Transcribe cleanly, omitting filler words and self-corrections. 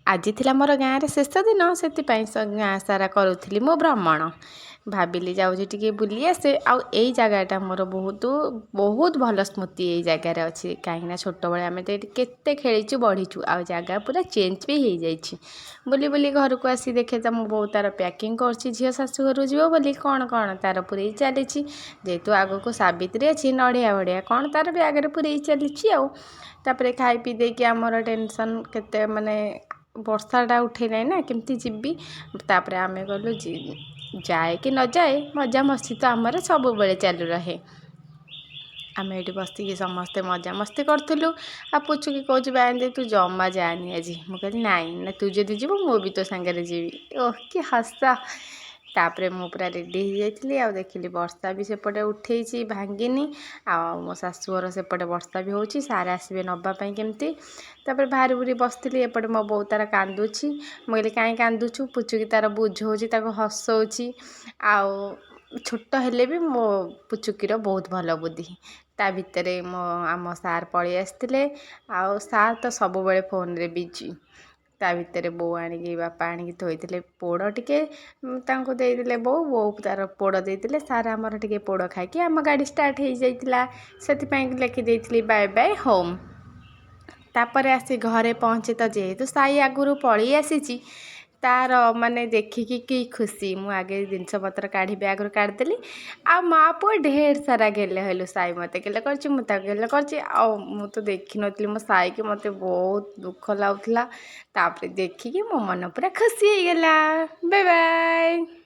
ଆଜି ଥିଲା ମୋର ଗାଁରେ ଶେଷ ଦିନ, ସେଥିପାଇଁ ଗାଁ ସାରା କରୁଥିଲି ମୁଁ ଭ୍ରମଣ। ଭାବିଲି ଯାଉଛି ଟିକେ ବୁଲି ଆସେ। ଆଉ ଏଇ ଜାଗାଟା ମୋର ବହୁତ ଭଲ ସ୍ମୃତି ଏଇ ଜାଗାରେ ଅଛି। କାହିଁକିନା ଛୋଟବେଳେ ଆମେ ତ ଏଇଠି କେତେ ଖେଳିଛୁ ବଢ଼ିଛୁ। ଆଉ ଜାଗା ପୁରା ଚେଞ୍ଜ ବି ହେଇଯାଇଛି। ବୁଲି ବୁଲି ଘରକୁ ଆସି ଦେଖେ ତ ମୋ ବୋଉ ତାର ପ୍ୟାକିଂ କରୁଛି, ଝିଅ ଶାଶୁ ଘରକୁ ଯିବ ବୋଲି କ'ଣ ତାର ପୁରେଇ ଚାଲିଛି। ଯେହେତୁ ଆଗକୁ ସାବିତ୍ରୀ ଅଛି, ନଡ଼ିଆ ବଡ଼ିଆ କ'ଣ ତାର ବ୍ୟାଗରେ ପୁରେଇ ଚାଲିଛି ଆଉ। ତାପରେ ଖାଇ ପିଇ ଦେଇକି ଆମର ଟେନସନ୍ କେତେ ବର୍ଷାଟା ଉଠେଇଲାଣି ନା, କେମିତି ଯିବି। ତାପରେ ଆମେ ଗଲୁ, ଯାଏ କି ନ ଯାଏ ମଜାମସ୍ତି ତ ଆମର ସବୁବେଳେ ଚାଲୁ ରହେ। ଆମେ ଏଇଠି ବସିକି ସମସ୍ତେ ମଜାମସ୍ତି କରୁଥିଲୁ। ଆଉ ପୁଚୁକି କହୁଛି ବାଇନ୍ତି ତୁ ଜମା ଯାଆନି ଆଜି। ମୁଁ କହିଲି ନାଇଁ ନା, ତୁ ଯଦି ଯିବୁ ମୁଁ ବି ତୋ ସାଙ୍ଗରେ ଯିବି। ଓହ କି ହସ। ତାପରେ ମୁଁ ପୁରା ରେଡ଼ି ହେଇଯାଇଥିଲି। ଆଉ ଦେଖିଲି ବର୍ଷା ବି ସେପଟେ ଉଠେଇଛି, ଭାଙ୍ଗିନି। ଆଉ ମୋ ଶାଶୁଘର ସେପଟେ ବର୍ଷା ବି ହେଉଛି, ସାର୍ ଆସିବେ ନେବା ପାଇଁ କେମିତି। ତାପରେ ବାହାରି ବୁରି ବସିଥିଲି। ଏପଟେ ମୋ ବୋଉ ତାର କାନ୍ଦୁଛି। ମୁଁ କହିଲି କାହିଁ କାନ୍ଦୁଛୁ? ପୁଚୁକି ତାର ବୁଝଉଛି, ତାକୁ ହସଉଛି। ଆଉ ଛୋଟ ହେଲେ ବି ମୋ ପୁଚୁକିର ବହୁତ ଭଲ ବୁଦ୍ଧି। ତା ଭିତରେ ଆମ ସାର୍ ପଳେଇ ଆସିଥିଲେ। ଆଉ ସାର୍ ତ ସବୁବେଳେ ଫୋନ୍ରେ ବିଜି। ତା ଭିତରେ ବୋଉ ଆଣିକି ବାପା ଆଣିକି ଥୋଇଥିଲେ ପୋଡ଼ ଟିକେ, ତାଙ୍କୁ ଦେଇଥିଲେ। ବୋଉ ତାର ପୋଡ଼ ଦେଇଥିଲେ। ସାର୍ ଆମର ଟିକେ ପୋଡ଼ ଖାଇକି ଆମ ଗାଡ଼ି ଷ୍ଟାର୍ଟ ହେଇଯାଇଥିଲା। ସେଥିପାଇଁ ଲେଖିଦେଇଥିଲି ବାଏ ବାଏ ହୋମ୍। ତାପରେ ଆସି ଘରେ ପହଞ୍ଚି ତ ଯେହେତୁ ସାଇ ଆଗରୁ ପଳେଇ ଆସିଛି, ତାର ଦେଖିକି କି ଖୁସି। ମୁଁ ଆଗେ ଜିନିଷପତ୍ର କାଢ଼ି ବ୍ୟାଗରୁ କାଢ଼ିଦେଲି। ଆଉ ମା ପୁଅ ଢେର ସାରା ଗେଲେ ହେଲୁ। ସାଇ ମୋତେ ଗେଲେ କରିଛି, ମୁଁ ତାକୁ ଗେଲେ କରିଛି। ଆଉ ମୁଁ ତ ଦେଖିନଥିଲି ମୋ ସାଇକି, ମୋତେ ବହୁତ ଦୁଃଖ ଲାଗୁଥିଲା। ତାପରେ ଦେଖିକି ମୋ ମନ ପୁରା ଖୁସି ହେଇଗଲା। Bye bye.